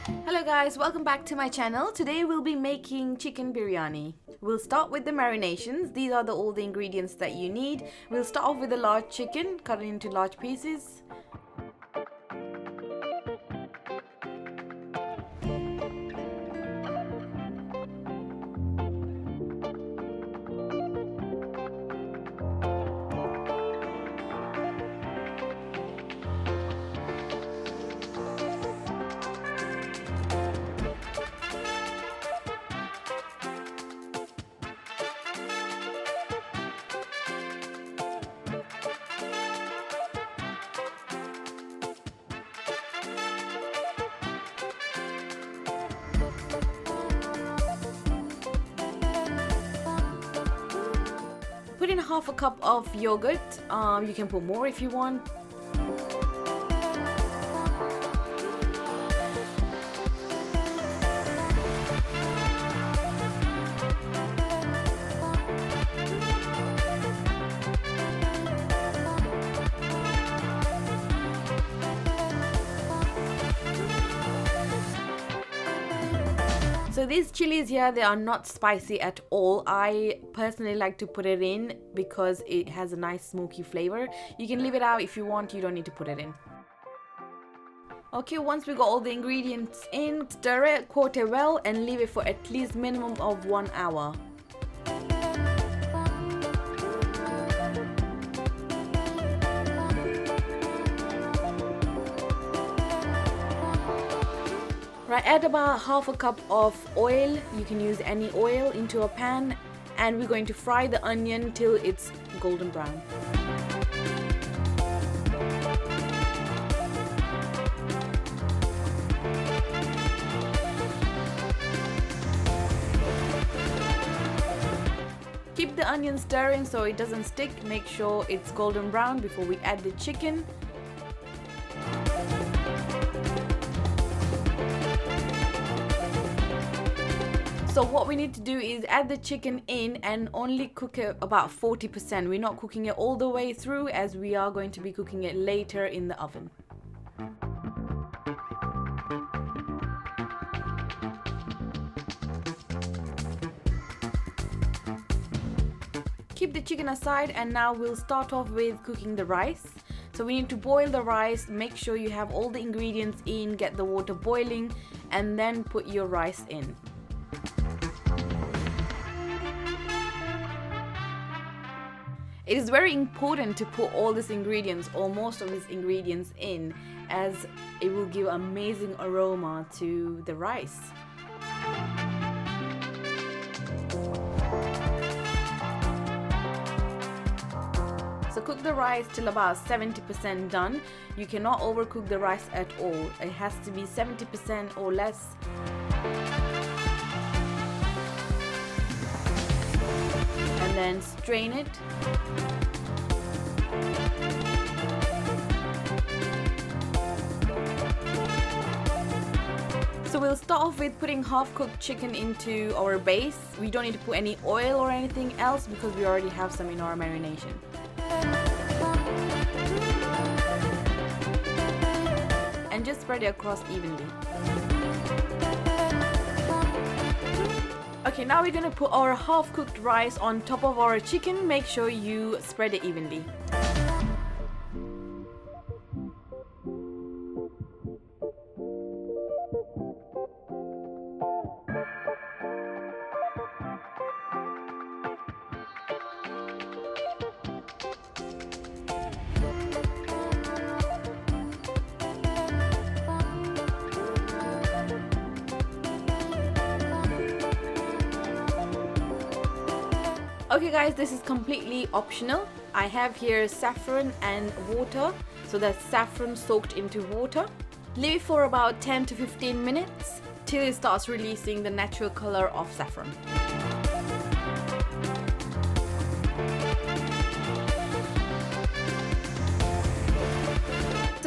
Hello guys, welcome back to my channel. Today we'll be making chicken biryani. We'll start with the marinations. These are all the ingredients that you need. We'll start off with a large chicken, cut it into large pieces. Put in half a cup of yogurt. You can put more if you want. So these chilies here, they are not spicy at all. I personally like to put it in because it has a nice smoky flavor. You can leave it out if you want, you don't need to put it in. Okay, once we got all the ingredients in, stir it, coat it well and leave it for at least minimum of 1 hour. Right, add about half a cup of oil, you can use any oil, into a pan, and we're going to fry the onion till it's golden brown. Keep the onion stirring so it doesn't stick. Make sure it's golden brown before we add the chicken. So what we need to do is add the chicken in and only cook it about 40%. We're not cooking it all the way through as we are going to be cooking it later in the oven. Keep the chicken aside and now we'll start off with cooking the rice. So we need to boil the rice, make sure you have all the ingredients in, get the water boiling, and then put your rice in. It is very important to put all these ingredients or most of these ingredients in, as it will give amazing aroma to the rice. So cook the rice till about 70% done. You cannot overcook the rice at all. It has to be 70% or less. And then strain it. So we'll start off with putting half-cooked chicken into our base. We don't need to put any oil or anything else because we already have some in our marination. And just spread it across evenly. Okay, now we're gonna put our half-cooked rice on top of our chicken. Make sure you spread it evenly. Okay guys, this is completely optional. I have here saffron and water, so that's saffron soaked into water. Leave it for about 10 to 15 minutes till it starts releasing the natural color of saffron.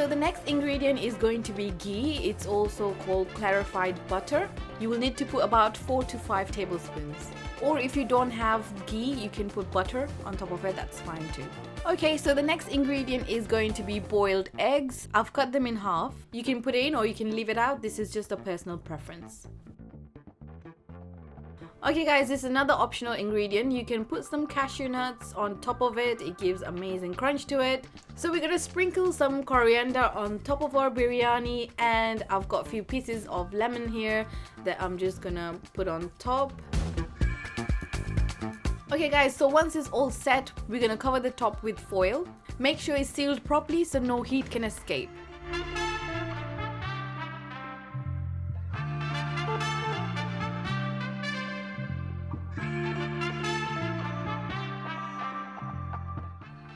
so the next ingredient is going to be ghee. It's also called clarified butter. You will need to put about 4 to 5 tablespoons. Or if you don't have ghee, you can put butter on top of it, that's fine too. Okay, so the next ingredient is going to be boiled eggs. I've cut them in half. You can put it in or you can leave it out. This is just a personal preference. Okay guys, this is another optional ingredient. You can put some cashew nuts on top of it. It gives amazing crunch to it. So we're gonna sprinkle some coriander on top of our biryani, and I've got a few pieces of lemon here that I'm just gonna put on top. Okay guys, so once it's all set, we're gonna cover the top with foil. Make sure it's sealed properly so no heat can escape.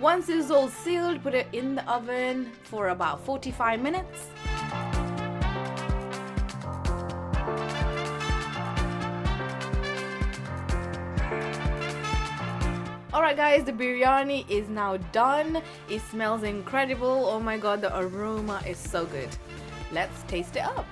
Once it's all sealed, put it in the oven for about 45 minutes. Alright guys, the biryani is now done. It smells incredible. Oh my god, the aroma is so good. Let's taste it up.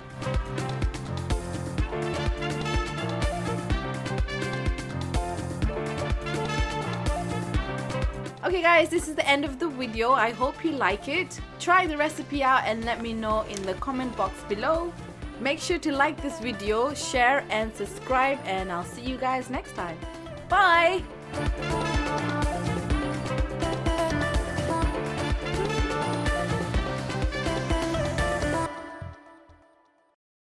Okay guys, this is the end of the video. I hope you like it. Try the recipe out and let me know in the comment box below. Make sure to like this video, share and subscribe, and I'll see you guys next time. Bye!